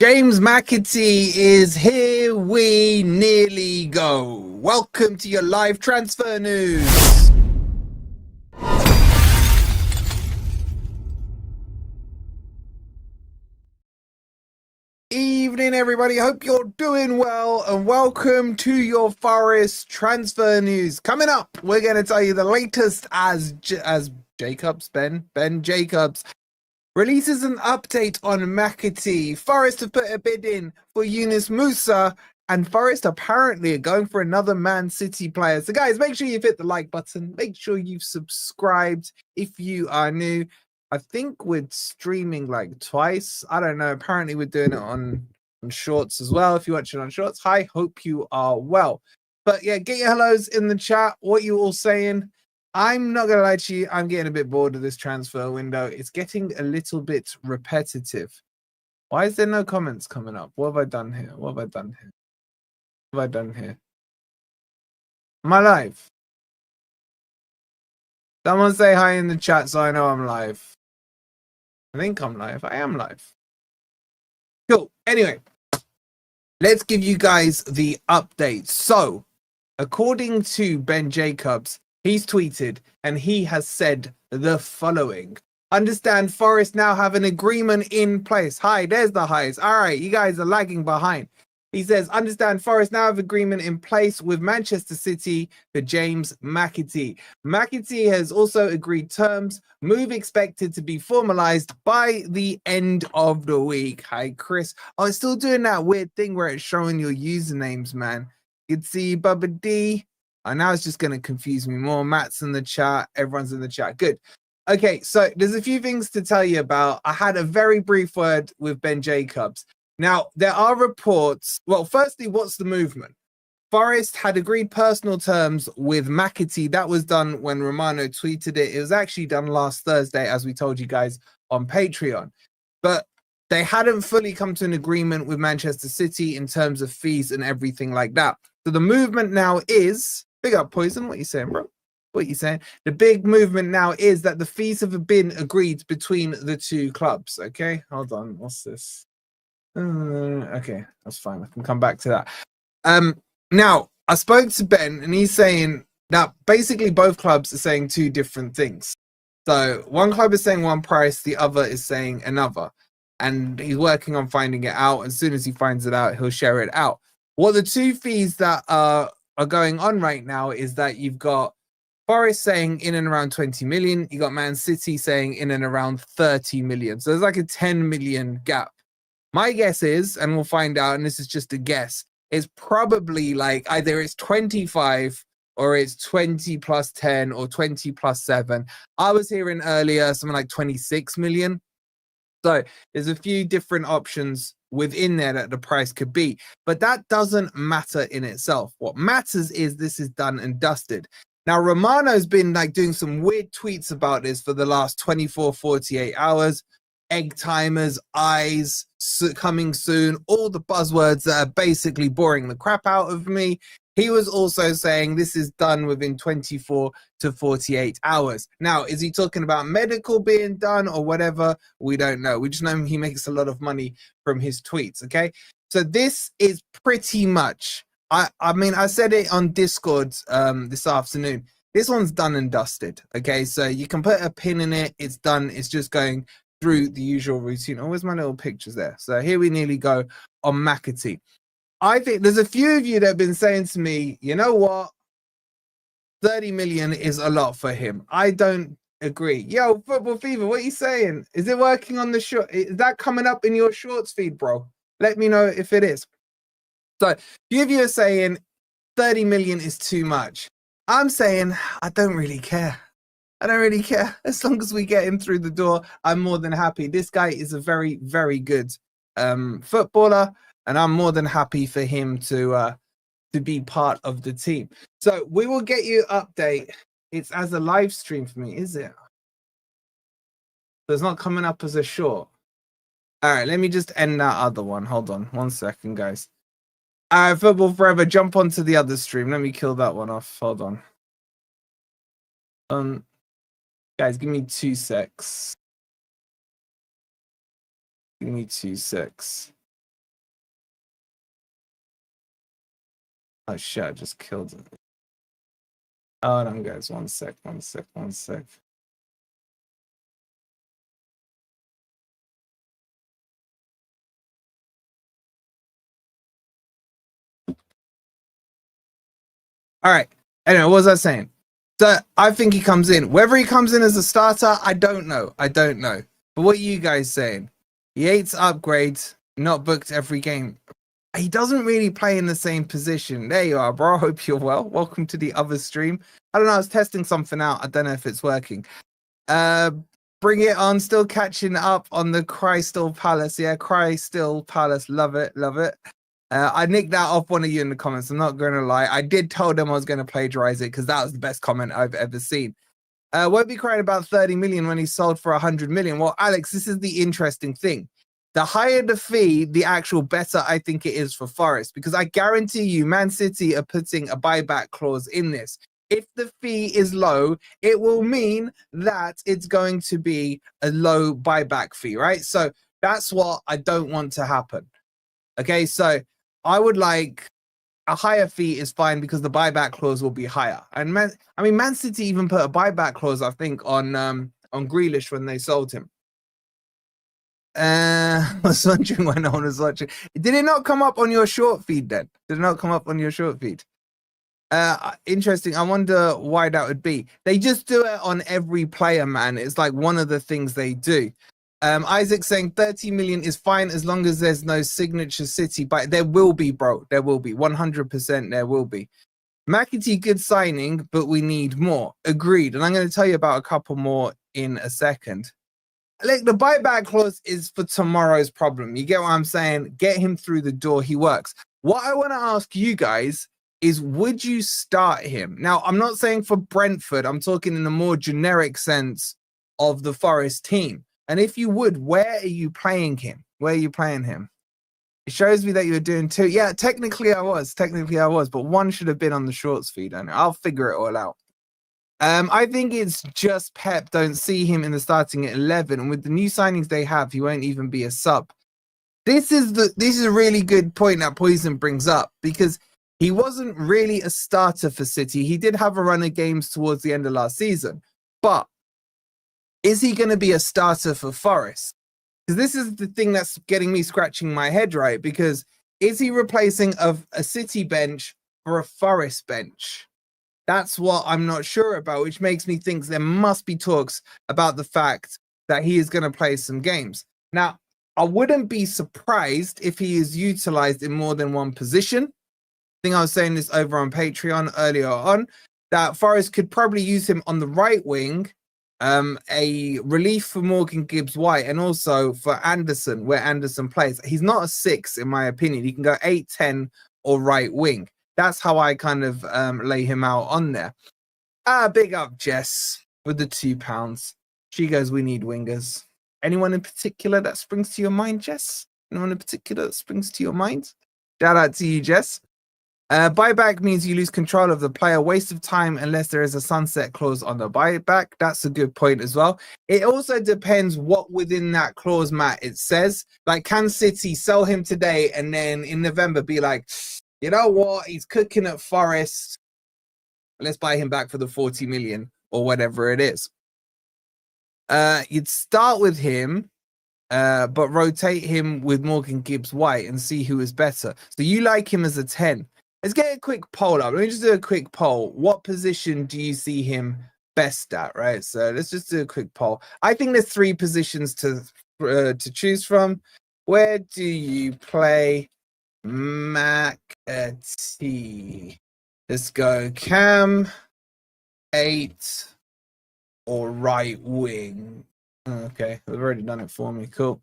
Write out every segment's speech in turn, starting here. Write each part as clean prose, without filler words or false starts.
James McAtee is here. We nearly go. Welcome to your live transfer news. Evening, everybody. Hope you're doing well, and welcome to your Forest transfer news. Coming up, we're going to tell you the latest as Ben Jacobs releases an update on McAtee. Forest have put a bid in for Yunus Musah, and Forest apparently are going for another Man City player. So guys, make sure you've hit the like button. Make sure you've subscribed if you are new. I think we're streaming like twice. I don't know. Apparently we're doing it on Shorts as well. If you're watching on Shorts, hi, hope you are well. But yeah, get your hellos in the chat. What you all saying? I'm not going to lie to you. I'm getting a bit bored of this transfer window. It's getting a little bit repetitive. Why is there no comments coming up? What have I done here? What have I done here? What have I done here? Am I live? Someone say hi in the chat so I know I'm live. I think I'm live. I am live. Cool. Anyway, let's give you guys the update. So, according to Ben Jacobs, he's tweeted and he has said the following. Understand Forest now have an agreement in place. Hi, there's the highs. All right, you guys are lagging behind. He says, understand Forest now have agreement in place with Manchester City for James McAtee. McAtee has also agreed terms. Move expected to be formalized by the end of the week. Hi, Chris. Oh, it's still doing that weird thing where it's showing your usernames, man. You'd see Bubba D. Oh, now it's just going to confuse me more. Matt's in the chat. Everyone's in the chat. Good. Okay, so there's a few things to tell you about. I had a very brief word with Ben Jacobs. Now, there are reports. Well, firstly, what's the movement? Forest had agreed personal terms with McAtee. That was done when Romano tweeted it. It was actually done last Thursday, as we told you guys on Patreon. But they hadn't fully come to an agreement with Manchester City in terms of fees and everything like that. So the movement now is, big up Poison, what are you saying, bro? What are you saying? The big movement now is that the fees have been agreed between the two clubs. Okay, hold on. What's this? Okay, that's fine. I can come back to that. Now, I spoke to Ben and he's saying that basically both clubs are saying two different things. So one club is saying one price, the other is saying another. And he's working on finding it out. As soon as he finds it out, he'll share it out. What the two fees that are going on right now is that you've got Forest saying in and around 20 million. You got Man City saying in and around 30 million. So there's like a 10 million gap. My guess is, and we'll find out, and this is just a guess, is probably like either it's 25 or it's 20 plus 10 or 20 plus 7. I was hearing earlier something like 26 million. So there's a few different options within there that the price could be, but that doesn't matter in itself. What matters is this is done and dusted. Now, Romano's been like doing some weird tweets about this for the last 24, 48 hours. Egg timers, eyes, coming soon, all the buzzwords that are basically boring the crap out of me. He was also saying this is done within 24 to 48 hours. Now, is he talking about medical being done or whatever? We don't know. We just know he makes a lot of money from his tweets, okay? So this is pretty much, I mean, I said it on Discord this afternoon. This one's done and dusted, okay? So you can put a pin in it. It's done. It's just going through the usual routine. Oh, where's my little pictures there? So here we nearly go on McAtee. I think there's a few of you that have been saying to me, you know what? 30 million is a lot for him. I don't agree. Yo, Football Fever, what are you saying? Is it working on the short? Is that coming up in your shorts feed, bro? Let me know if it is. So a few of you are saying 30 million is too much. I'm saying I don't really care. I don't really care. As long as we get him through the door, I'm more than happy. This guy is a very, very good footballer, and I'm more than happy for him to be part of the team. So we will get you an update. It's as a live stream for me, is it? So it's not coming up as a short. All right, let me just end that other one. Hold on 1 second, guys. All right, Football Forever, jump onto the other stream. Let me kill that one off. Hold on. Guys, give me 2 secs. Give me 2 secs. Oh shit, I just killed it. Hold on, guys. One sec. All right. Anyway, what was I saying? So I think he comes in. Whether he comes in as a starter, I don't know. But what are you guys saying? He hates upgrades, not booked every game. He doesn't really play in the same position. There you are, bro. I hope you're well. Welcome to the other stream. I don't know. I was testing something out. I don't know if it's working. Bring it on. Still catching up on the Crystal Palace. Yeah, Crystal Palace. Love it. I nicked that off one of you in the comments. I'm not going to lie. I did tell them I was going to plagiarize it because that was the best comment I've ever seen. Won't be crying about 30 million when he sold for 100 million. Well, Alex, this is the interesting thing. The higher the fee, the actual better I think it is for Forest, because I guarantee you Man City are putting a buyback clause in this. If the fee is low, it will mean that it's going to be a low buyback fee, right? So that's what I don't want to happen. Okay, so I would like a higher fee is fine because the buyback clause will be higher. And Man City even put a buyback clause, I think, on Grealish when they sold him. I was wondering when no one was watching. Did it not come up on your short feed then? Did it not come up on your short feed? Interesting. I wonder why that would be. They just do it on every player, man. It's like one of the things they do. Isaac saying 30 million is fine as long as there's no signature City, but there will be, bro. There will be 100%. There will be. McAtee, good signing, but we need more. Agreed. And I'm going to tell you about a couple more in a second. Like, the buyback clause is for tomorrow's problem. You get what I'm saying? Get him through the door. He works. What I want to ask you guys is, would you start him? Now, I'm not saying for Brentford. I'm talking in a more generic sense of the Forest team. And if you would, where are you playing him? It shows me that you were doing two. Yeah, technically I was, but one should have been on the shorts feed. And I'll figure it all out. I think it's just Pep don't see him in the starting at 11, and with the new signings they have, he won't even be a sub. This is a really good point that Poison brings up, because he wasn't really a starter for City. He did have a run of games towards the end of last season, but is he going to be a starter for Forest? Because this is the thing that's getting me scratching my head, right? Because is he replacing a City bench for a Forest bench? That's what I'm not sure about, which makes me think there must be talks about the fact that he is going to play some games. Now, I wouldn't be surprised if he is utilized in more than one position. I think I was saying this over on Patreon earlier on, that Forest could probably use him on the right wing, a relief for Morgan Gibbs-White, and also for Anderson, where Anderson plays. He's not a 6, in my opinion. He can go 8, 10, or right wing. That's how I kind of lay him out on there. Big up Jess with the £2. She goes, we need wingers. Anyone in particular that springs to your mind, Jess? Anyone in particular that springs to your mind? Shout out to you, Jess. Buyback means you lose control of the player. Waste of time unless there is a sunset clause on the buyback. That's a good point as well. It also depends what within that clause, Matt, it says. Like, can City sell him today and then in November be like, you know what, he's cooking at Forest, let's buy him back for the 40 million or whatever it is. You'd start with him, but rotate him with Morgan Gibbs-White and see who is better. So you like him as a 10. Let's get a quick poll up. Let me just do a quick poll. What position do you see him best at, right? So let's just do a quick poll. I think there's 3 positions to choose from. Where do you play McAtee? Let's go Cam, 8, or right wing. Okay, they've already done it for me. Cool.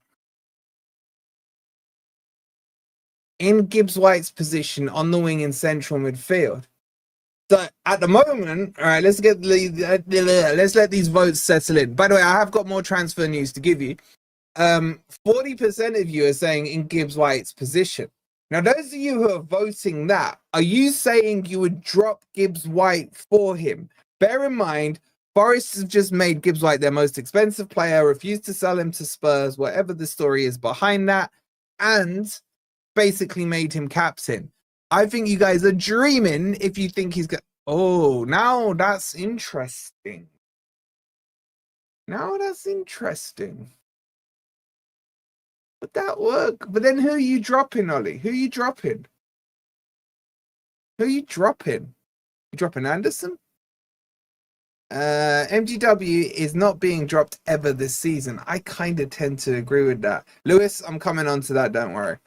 In Gibbs-White's position on the wing in central midfield. So at the moment, all right, let's let these votes settle in. By the way, I have got more transfer news to give you. 40% of you are saying in Gibbs-White's position. Now, those of you who are voting that, are you saying you would drop Gibbs-White for him? Bear in mind, Forest has just made Gibbs-White their most expensive player, refused to sell him to Spurs, whatever the story is behind that, and basically made him captain. I think you guys are dreaming if you think he's got. Oh, now that's interesting. Now that's interesting. Would that work? But then who are you dropping, Ollie? Who are you dropping? Who are you dropping? You dropping Anderson? MGW is not being dropped ever this season. I kind of tend to agree with that. Lewis, I'm coming on to that, don't worry.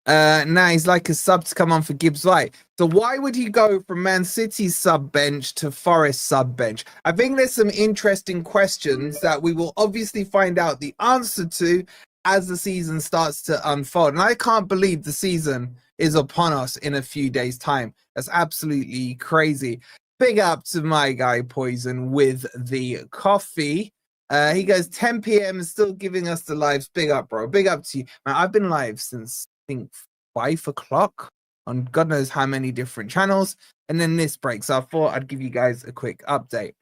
Now he's like a sub to come on for Gibbs White. So why would he go from Man City's sub bench to Forest sub bench? I think there's some interesting questions that we will obviously find out the answer to as the season starts to unfold. And I can't believe the season is upon us in a few days' time. That's absolutely crazy. Big up to my guy Poison with the coffee. He goes 10 p.m. and still giving us the lives. Big up, bro. Big up to you. Man, I've been live since I think 5 o'clock on God knows how many different channels, and then this break. So I thought I'd give you guys a quick update.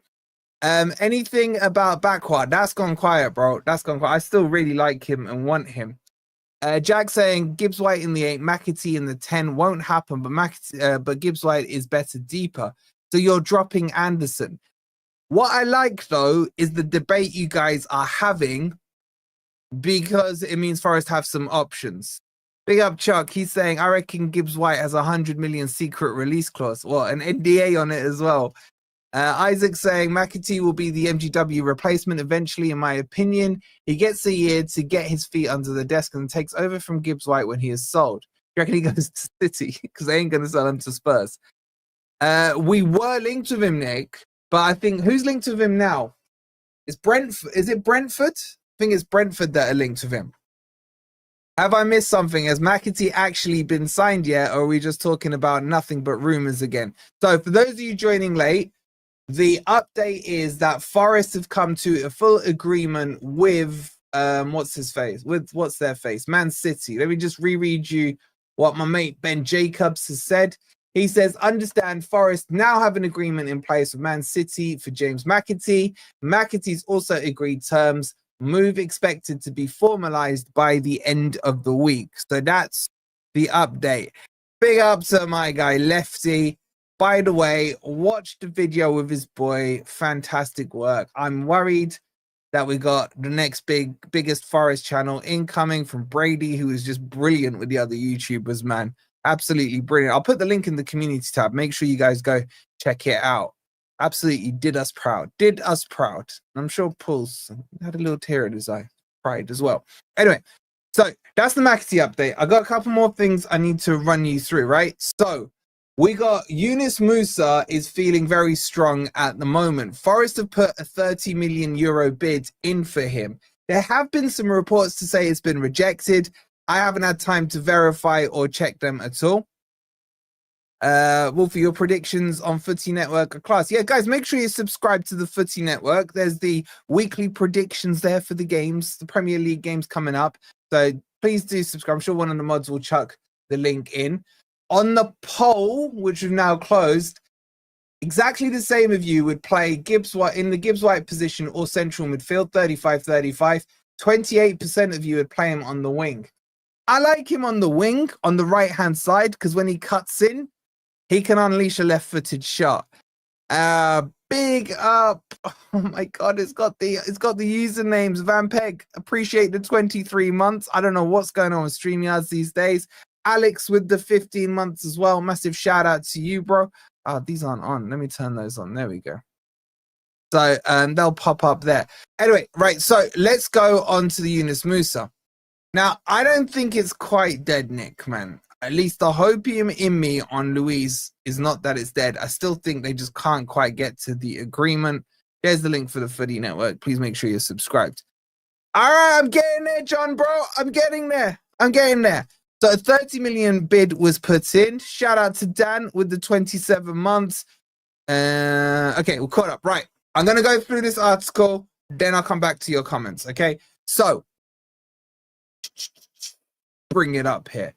Anything about Backward? That's gone quiet, bro. That's gone quiet. I still really like him and want him. Jack saying Gibbs White in the 8, McAtee in the 10 won't happen, but Gibbs White is better deeper. So you're dropping Anderson. What I like though is the debate you guys are having, because it means Forest have some options. Big up Chuck. He's saying, I reckon Gibbs White has 100 million secret release clause. What, an NDA on it as well. Isaac saying McAtee will be the MGW replacement eventually, in my opinion. He gets a year to get his feet under the desk and takes over from Gibbs White when he is sold. You reckon he goes to City? Because they ain't going to sell him to Spurs. We were linked with him, Nick, but I think who's linked with him now? Is it Brentford? I think it's Brentford that are linked with him. Have I missed something? Has McAtee actually been signed yet, or are we just talking about nothing but rumors again? So for those of you joining late, the update is that Forest have come to a full agreement with what's their face? Man City. Let me just reread you what my mate Ben Jacobs has said. He says, understand Forest now have an agreement in place with Man City for James McAtee. McAtee's also agreed terms. Move expected to be formalized by the end of the week. So that's the update. Big up to my guy Lefty. By the way, watch the video with his boy. Fantastic work. I'm worried that we got the next biggest Forest channel incoming from Brady, who is just brilliant with the other YouTubers, man. Absolutely brilliant. I'll put the link in the community tab. Make sure you guys go check it out. Absolutely did us proud. Did us proud. I'm sure Paul's had a little tear in his eye. Pride as well. Anyway, so that's the McAtee update. I got a couple more things I need to run you through, right? So we got Yunus Musah is feeling very strong at the moment. Forest have put a 30 million euro bid in for him. There have been some reports to say it's been rejected. I haven't had time to verify or check them at all. Wolfie, your predictions on Footy Network are class. Yeah, guys, make sure you subscribe to the Footy Network. There's the weekly predictions there for the games, the Premier League games coming up. So please do subscribe. I'm sure one of the mods will chuck the link in. On the poll, which we've now closed, exactly the same of you would play Gibbs White in the Gibbs White position or central midfield, 35-35. 28% of you would play him on the wing. I like him on the wing, on the right-hand side, because when he cuts in, he can unleash a left-footed shot. Big up. Oh my God, it's got the usernames. Van Peg, appreciate the 23 months. I don't know what's going on with StreamYards these days. Alex with the 15 months as well. Massive shout out to you, bro. Oh, these aren't on. Let me turn those on. There we go. So they'll pop up there. Anyway, right. So let's go on to the Yunus Musah. Now, I don't think it's quite dead, Nick, man. At least the hopium in me on Louise is not that it's dead. I still think they just can't quite get to the agreement. There's the link for the Footy Network. Please make sure you're subscribed. All right, I'm getting there, John, bro. I'm getting there. So a 30 million bid was put in. Shout out to Dan with the 27 months. Okay, we're caught up. Right. I'm going to go through this article. Then I'll come back to your comments. Okay. So bring it up here.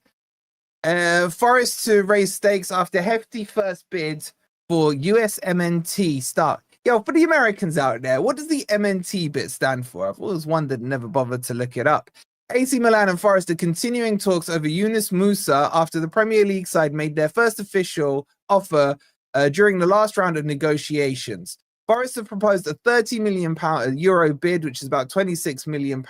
Forest to raise stakes after hefty first bid for USMNT start. Yo, for the Americans out there, what does the MNT bit stand for? I've always wondered, never bothered to look it up. AC Milan and Forest are continuing talks over Yunus Musah after the Premier League side made their first official offer during the last round of negotiations. Forest have proposed a £30 million euro bid, which is about £26 million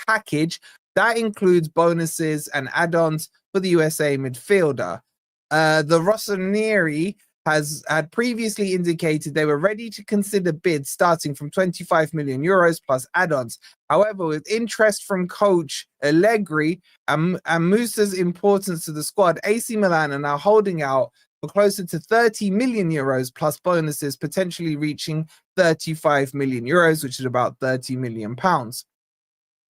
package. That includes bonuses and add-ons for the USA midfielder. The Rossoneri had previously indicated they were ready to consider bids starting from 25 million euros plus add-ons. However, with interest from coach Allegri and Musah's importance to the squad, AC Milan are now holding out for closer to 30 million euros plus bonuses, potentially reaching 35 million euros, which is about 30 million pounds.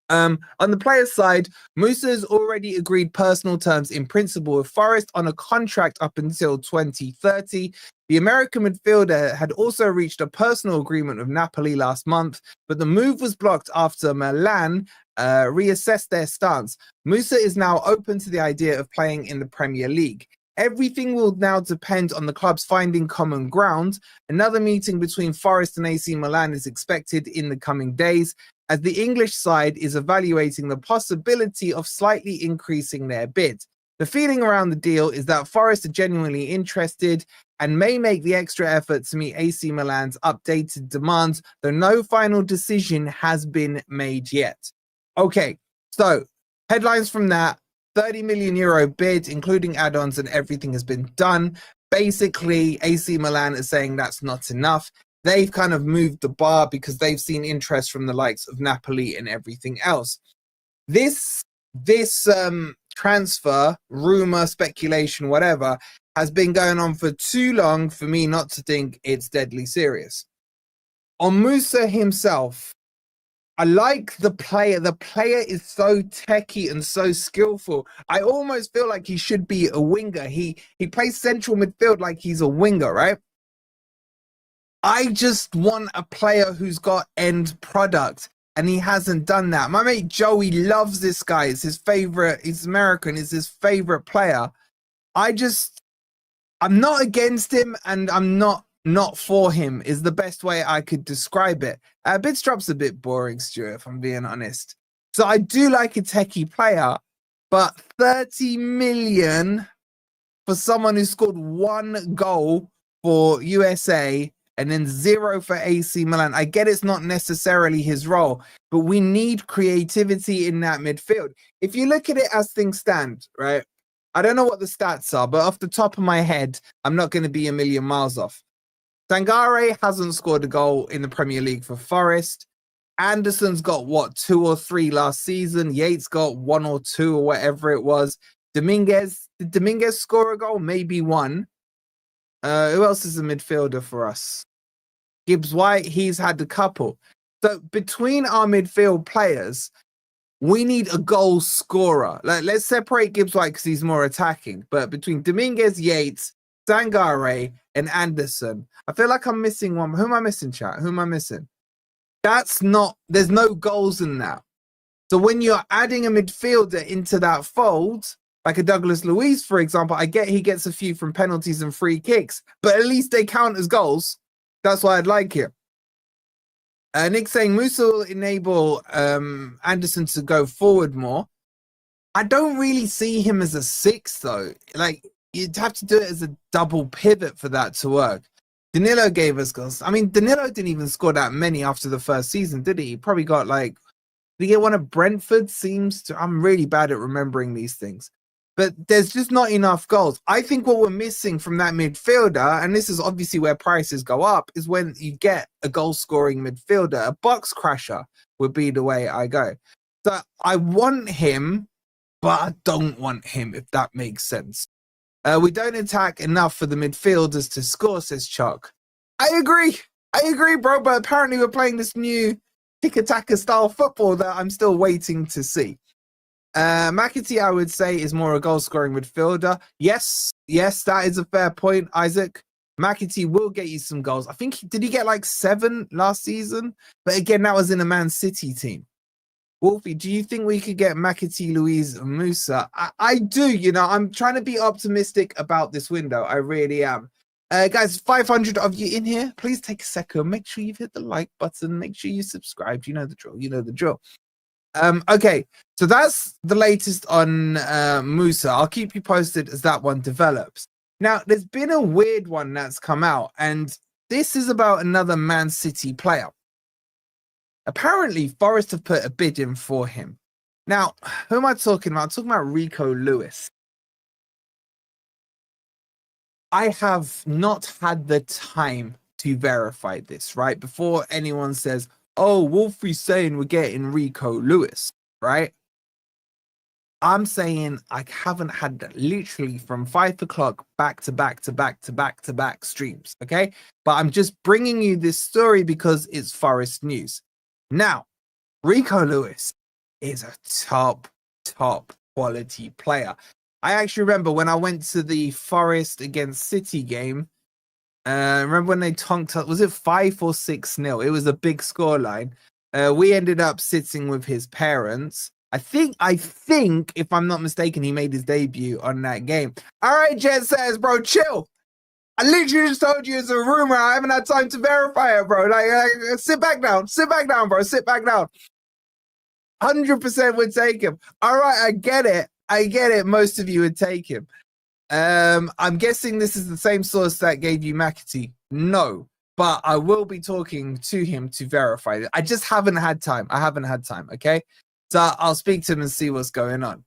On the player's side, Musah has already agreed personal terms in principle with Forest on a contract up until 2030. The American midfielder had also reached a personal agreement with Napoli last month, but the move was blocked after Milan reassessed their stance. Musah is now open to the idea of playing in the Premier League. Everything will now depend on the clubs finding common ground. Another meeting between Forest and AC Milan is expected in the coming days, as the English side is evaluating the possibility of slightly increasing their bid. The feeling around the deal is that Forest are genuinely interested and may make the extra effort to meet AC Milan's updated demands, though no final decision has been made yet. Okay, so headlines from that. 30 million euro bid, including add-ons, and everything has been done. Basically, AC Milan is saying that's not enough. They've kind of moved the bar because they've seen interest from the likes of Napoli and everything else. This transfer, rumor, speculation, whatever, has been going on for too long for me not to think it's deadly serious. On Musah himself, I like the player. The player is so techie and so skillful. I almost feel like he should be a winger. He plays central midfield like he's a winger, right? I just want a player who's got end product, and he hasn't done that. My mate Joey loves this guy. It's his favorite. He's American. It's his favorite player. I'm not against him, and I'm not for him is the best way I could describe it. Bidstrop's a bit boring, Stuart, if I'm being honest. So I do like a techie player, but 30 million for someone who scored 1 goal for USA and then 0 for AC Milan. I get it's not necessarily his role, but we need creativity in that midfield. If you look at it as things stand, right? I don't know what the stats are, but off the top of my head, I'm not going to be a million miles off. Sangare hasn't scored a goal in the Premier League for Forest. Anderson's got, 2 or 3 last season. Yates got 1 or 2 or whatever it was. Did Dominguez score a goal? Maybe 1. Who else is a midfielder for us? Gibbs White, he's had a couple. So between our midfield players, we need a goal scorer. Like, let's separate Gibbs White because he's more attacking. But between Dominguez, Yates, Sangare, and Anderson, I feel like I'm missing one. Who am I missing, chat? Who am I missing? There's no goals in that. So when you're adding a midfielder into that fold, like a Douglas Luiz, for example, I get he gets a few from penalties and free kicks, but at least they count as goals. That's why I'd like it. Nick saying Musah will enable Anderson to go forward more. I don't really see him as a 6, though. Like, you'd have to do it as a double pivot for that to work. Danilo gave us goals. I mean, Danilo didn't even score that many after the first season, did he? He probably got did he get one of Brentford? I'm really bad at remembering these things. But there's just not enough goals. I think what we're missing from that midfielder, and this is obviously where prices go up, is when you get a goal-scoring midfielder. A box crasher would be the way I go. So I want him, but I don't want him, if that makes sense. We don't attack enough for the midfielders to score, says Chuck. I agree, bro, but apparently we're playing this new tick-attacker style football that I'm still waiting to see. McAtee, I would say, is more a goal-scoring midfielder. Yes, that is a fair point, Isaac. McAtee will get you some goals. I think, did he get 7 last season? But again, that was in a Man City team. Wolfie, do you think we could get McAtee, Luiz, and Musah? I do, I'm trying to be optimistic about this window. I really am. Guys, 500 of you in here. Please take a second. Make sure you've hit the like button. Make sure you subscribe. You know the drill. Okay, so that's the latest on Musah. I'll keep you posted as that one develops. Now, there's been a weird one that's come out, and this is about another Man City player. Apparently, Forest have put a bid in for him. Now, who am I talking about? I'm talking about Rico Lewis. I have not had the time to verify this, right? Before anyone says, oh, Wolfie's saying we're getting Rico Lewis, right? I'm saying I haven't had that literally from 5 o'clock back to back to back to back to back streams, okay? But I'm just bringing you this story because it's Forest news. Now, Rico Lewis is a top quality player. I actually remember when I went to the Forest against City game. Remember when they tonked up? Was it 5 or 6-0? It was a big scoreline. We ended up sitting with his parents. I think, if I'm not mistaken, he made his debut on that game. All right, Jet says, bro, chill. I literally just told you it's a rumor. I haven't had time to verify it, bro. Like sit back down, bro, sit back down. 100% would take him. All right, I get it. Most of you would take him. I'm guessing this is the same source that gave you McAtee. No, but I will be talking to him to verify it. I just haven't had time. Okay, so I'll speak to him and see what's going on.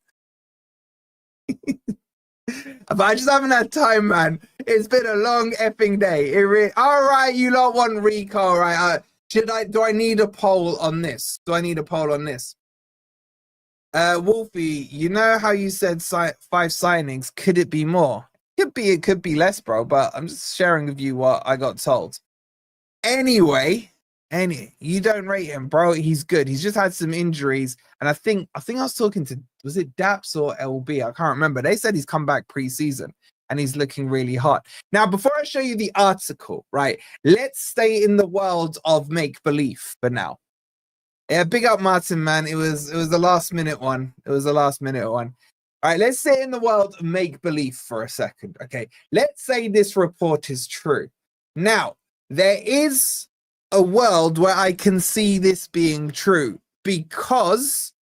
But I just haven't had time, man. It's been a long effing day. All right, you lot want Rico, all right? Do I need a poll on this? Wolfie, you know how you said 5 signings? Could it be more? It could be less, bro, but I'm just sharing with you what I got told. Anyway, you don't rate him, bro. He's good. He's just had some injuries, and I think I was talking to, was it Daps or LB? I can't remember. They said he's come back pre-season and he's looking really hot. Now, before I show you the article, right, let's stay in the world of make-believe for now. Yeah, big up Martin, man. It was the last minute one. All right, let's say in the world of make-believe for a second. Okay, let's say this report is true. Now, there is a world where I can see this being true because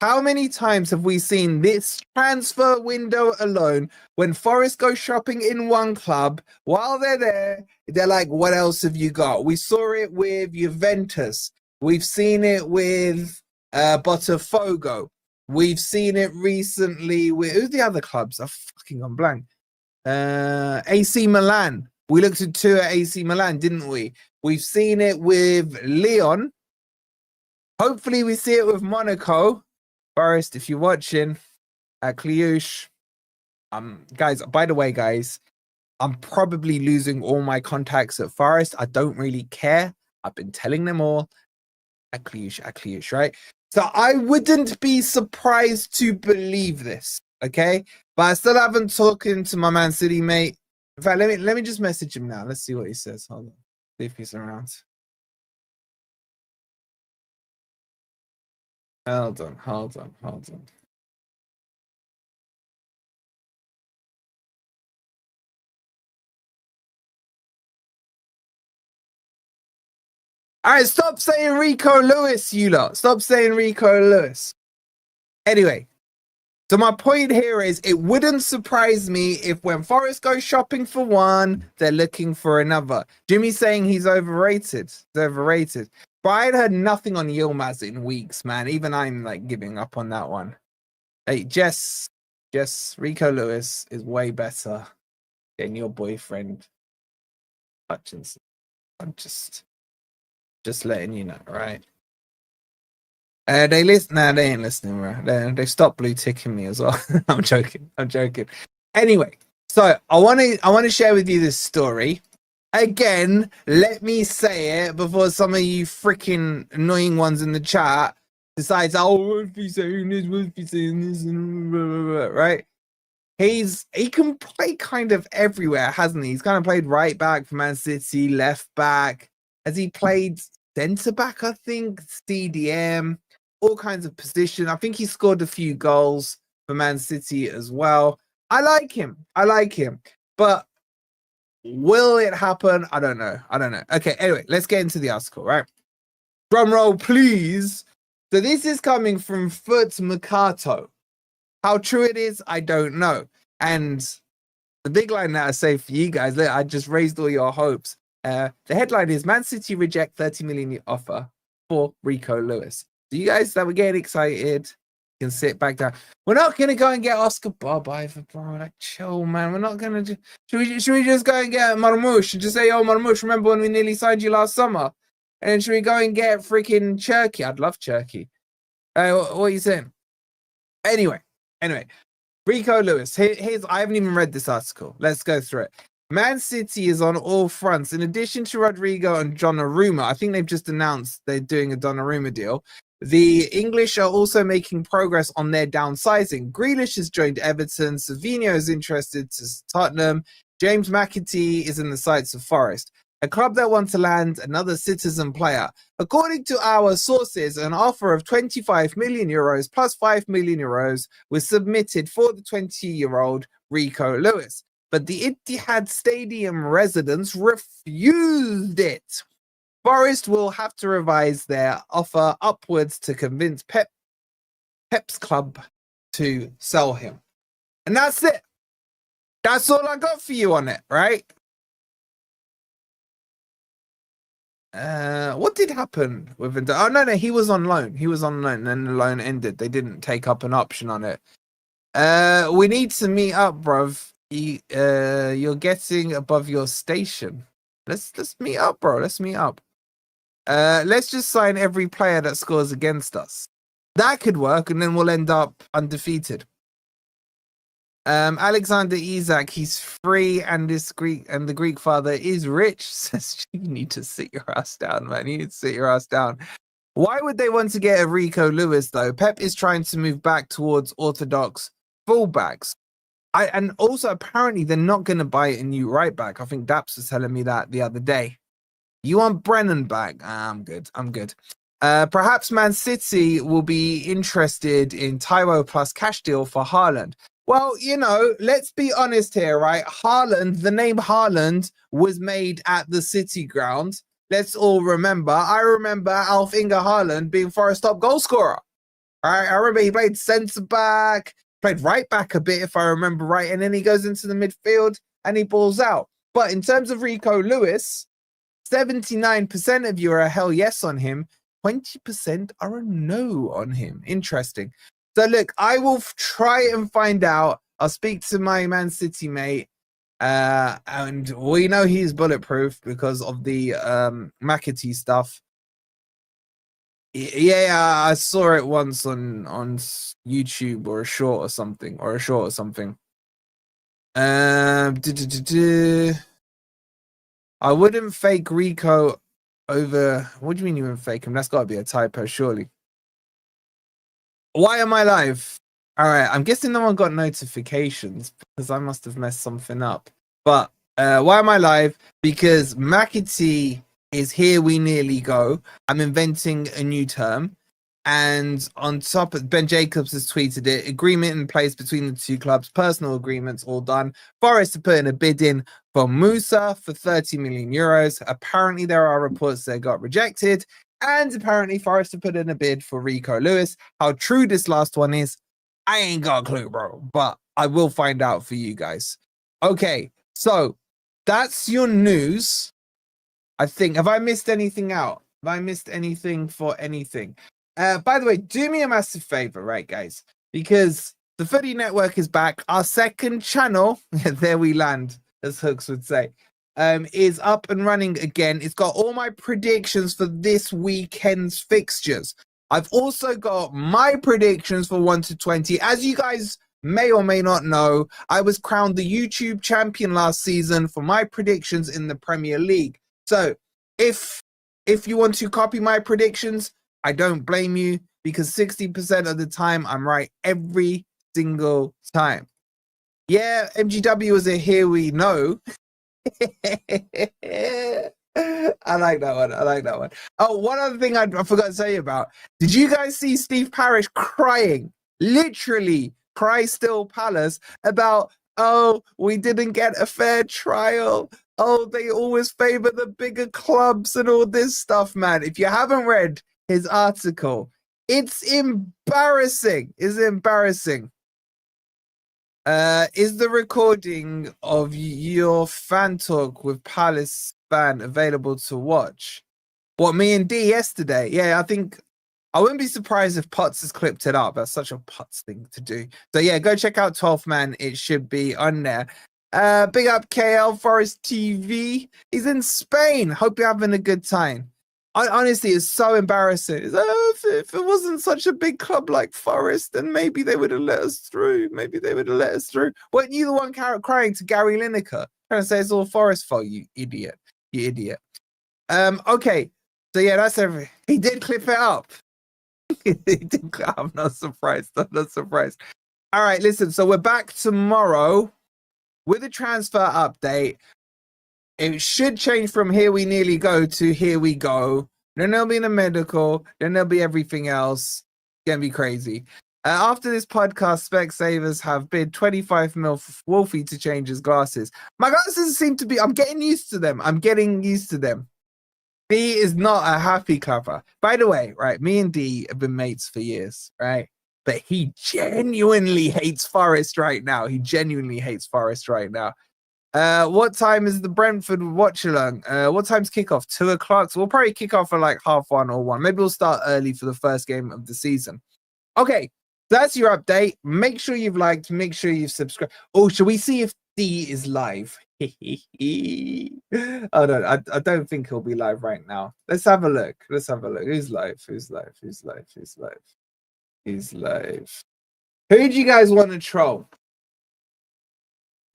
how many times have we seen this transfer window alone when Forest go shopping in one club, while they're there, they're like, what else have you got? We saw it with Juventus. We've seen it with Botafogo. We've seen it recently with, who's the other clubs? I've fucking gone blank. AC Milan. We looked at 2 at AC Milan, didn't we? We've seen it with Lyon. Hopefully we see it with Monaco. Forest, if you're watching, at Cluj. Guys, by the way, guys, I'm probably losing all my contacts at Forest. I don't really care. I've been telling them all. At Cluj, right? So I wouldn't be surprised to believe this, okay? But I still haven't talked to my Man City mate. In fact, let me just message him now. Let's see what he says. Hold on. See if he's around. Hold on. All right, stop saying Rico Lewis, you lot. Stop saying Rico Lewis. Anyway, so my point here is it wouldn't surprise me if when Forest goes shopping for one, they're looking for another. Jimmy's saying he's overrated. But I had heard nothing on Yilmaz in weeks, man. Even I'm like giving up on that one. Hey, Jess, Rico Lewis is way better than your boyfriend, Hutchinson. I'm just letting you know, right? They listen. Nah, they ain't listening, bro. They stopped blue ticking me as well. I'm joking. Anyway, so I want to share with you this story. Again, let me say it before some of you freaking annoying ones in the chat decides, oh, Wolfie's saying this, right? He can play kind of everywhere, hasn't he? He's kind of played right back for Man City, left back. Has he played centre back? I think CDM, all kinds of positions. I think he scored a few goals for Man City as well. I like him, but will it happen? I don't know. Okay, anyway, let's get into the article, right? Drum roll, please. So this is coming from Foot Mercato. How true it is, I don't know. And the big line that I say for you guys, look, I just raised all your hopes. The headline is Man City reject 30 million offer for Rico Lewis. So you guys that were getting excited can sit back down. We're not gonna go and get Oscar Bob either, bro. Like, chill, man. We're not gonna. Should we just go and get Marmoush and just say, "Oh, Marmoush, remember when we nearly signed you last summer?" And then should we go and get freaking Cherky? I'd love Cherky. What are you saying? Anyway. Rico Lewis. Here's I haven't even read this article. Let's go through it. Man City is on all fronts. In addition to Rodrigo and Donnarumma, I think they've just announced they're doing a Donnarumma deal. The English are also making progress on their downsizing. Grealish has joined Everton. Savinho is interested to Tottenham. James McAtee is in the sights of Forest, a club that wants to land another citizen player. According to our sources, an offer of 25 million euros plus 5 million euros was submitted for the 20-year-old Rico Lewis, but the Etihad Stadium residents refused it. Forest will have to revise their offer upwards to convince Pep's club to sell him. And that's it. That's all I got for you on it, right? What did happen with him? Oh, no, he was on loan. He was on loan, and then the loan ended. They didn't take up an option on it. We need to meet up, bruv. You're getting above your station. Let's meet up, bro. Let's meet up. Let's just sign every player that scores against us. That could work, and then we'll end up undefeated. Alexander Isak, he's free, and the Greek father is rich. Says you need to sit your ass down, man. You need to sit your ass down. Why would they want to get a Rico Lewis though? Pep is trying to move back towards orthodox fullbacks. And also apparently they're not going to buy a new right back. I think Daps was telling me that the other day. You want Brennan back? I'm good. Perhaps Man City will be interested in Taiwo plus cash deal for Haaland. Well, let's be honest here, right? Haaland, the name Haaland was made at the City ground. Let's all remember. I remember Alf Inge Haaland being Forest top goal scorer. All right, I remember he played centre back, played right back a bit, if I remember right, and then he goes into the midfield and he balls out. But in terms of Rico Lewis, 79% of you are a hell yes on him. 20% are a no on him. Interesting. So look, I will try and find out. I'll speak to my Man City mate. And we know he's bulletproof because of the McAtee stuff. Yeah, I saw it once on YouTube or a short or something. I wouldn't fake Rico over. What do you mean you wouldn't fake him? That's got to be a typo, surely. Why am I live? All right, I'm guessing no one got notifications because I must have messed something up. But why am I live? Because McAtee is here we nearly go. I'm inventing a new term. And on top of Ben Jacobs has tweeted it, agreement in place between the two clubs, personal agreements all done. Forest are putting a bid in for Musah for 30 million euros. Apparently there are reports that got rejected. And apparently Forest are putting a bid for Rico Lewis. How true this last one is, I ain't got a clue, bro. But I will find out for you guys. Okay, so that's your news. I think. Have I missed anything out? Have I missed anything for anything? By the way, do me a massive favor, right, guys? Because the Footy Network is back. Our second channel, there we land, as Hooks would say, is up and running again. It's got all my predictions for this weekend's fixtures. I've also got my predictions for 1 to 20. As you guys may or may not know, I was crowned the YouTube champion last season for my predictions in the Premier League. So if you want to copy my predictions, I don't blame you, because 60% of the time I'm right every single time. Yeah, MGW is a here we know. I like that one. Oh, one other thing I forgot to say about. Did you guys see Steve Parish crying? Literally, cry still Palace about, oh, we didn't get a fair trial. Oh, they always favor the bigger clubs and all this stuff, man. If you haven't read his article, it's embarrassing. It's embarrassing. Is the recording of your fan talk with Palace fan available to watch? What, me and D yesterday? Yeah, I think I wouldn't be surprised if Potts has clipped it up. That's such a Potts thing to do. So yeah, go check out 12th Man. It should be on there. Big up KL Forest TV. He's in Spain. Hope you're having a good time. Honestly, it's so embarrassing. If it wasn't such a big club like Forest, then maybe they would have let us through. Maybe they would have let us through. Weren't you the one crying to Gary Lineker, trying to say it's all Forest fault? You idiot. You idiot. Okay. So yeah, that's everything. He did clip it up. I'm not surprised. I'm not surprised. All right, listen. So we're back tomorrow with a transfer update. It should change from here we nearly go to here we go. Then there'll be the medical. Then there'll be everything else. It's gonna be crazy. After this podcast, Specsavers have bid 25 mil for Wolfie to change his glasses. My glasses seem to be. I'm getting used to them. D is not a happy clapper. By the way, right, me and D have been mates for years, right? But he genuinely hates Forest right now. What time is the Brentford watch along? What time's kickoff? 2 o'clock. So we'll probably kick off at like 1:30 or 1. Maybe we'll start early for the first game of the season. Okay, that's your update. Make sure you've liked, make sure you've subscribed. Oh, shall we see if D is live? Oh no, I don't think he'll be live right now. Let's have a look. Who's live? Who do you guys want to troll?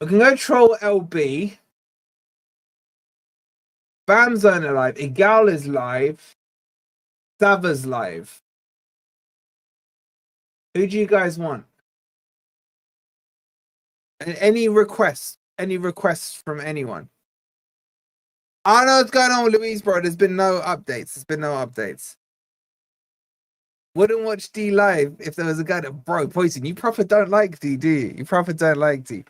We can go troll LB. Bam's on live. Igal is live. Sava's live. Who do you guys want? And any requests? Any requests from anyone? I know what's going on with Louise, bro. There's been no updates. Wouldn't watch D live if there was a guy that poison. You proper don't like D, do you? You proper don't like D.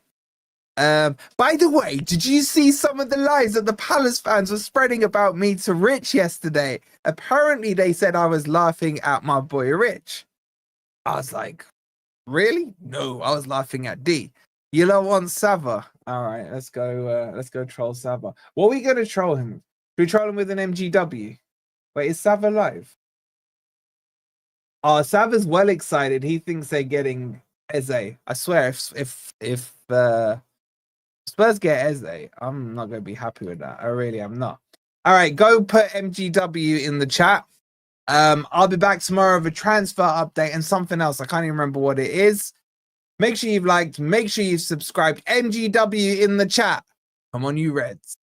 By the way, did you see some of the lies that the Palace fans were spreading about me to Rich yesterday? Apparently, they said I was laughing at my boy Rich. I was like, really? No, I was laughing at D. You don't want Sava? All right, let's go troll Sava. What are we gonna troll him? Should we troll him with an MGW? Wait, is Sava live? Oh, Sava's well excited. He thinks they're getting Eze. I swear, if Spurs get Eze, I'm not gonna be happy with that. I really am not. All right, go put MGW in the chat. I'll be back tomorrow with a transfer update and something else. I can't even remember what it is. Make sure you've liked, make sure you've subscribed. MGW in the chat. Come on, you Reds.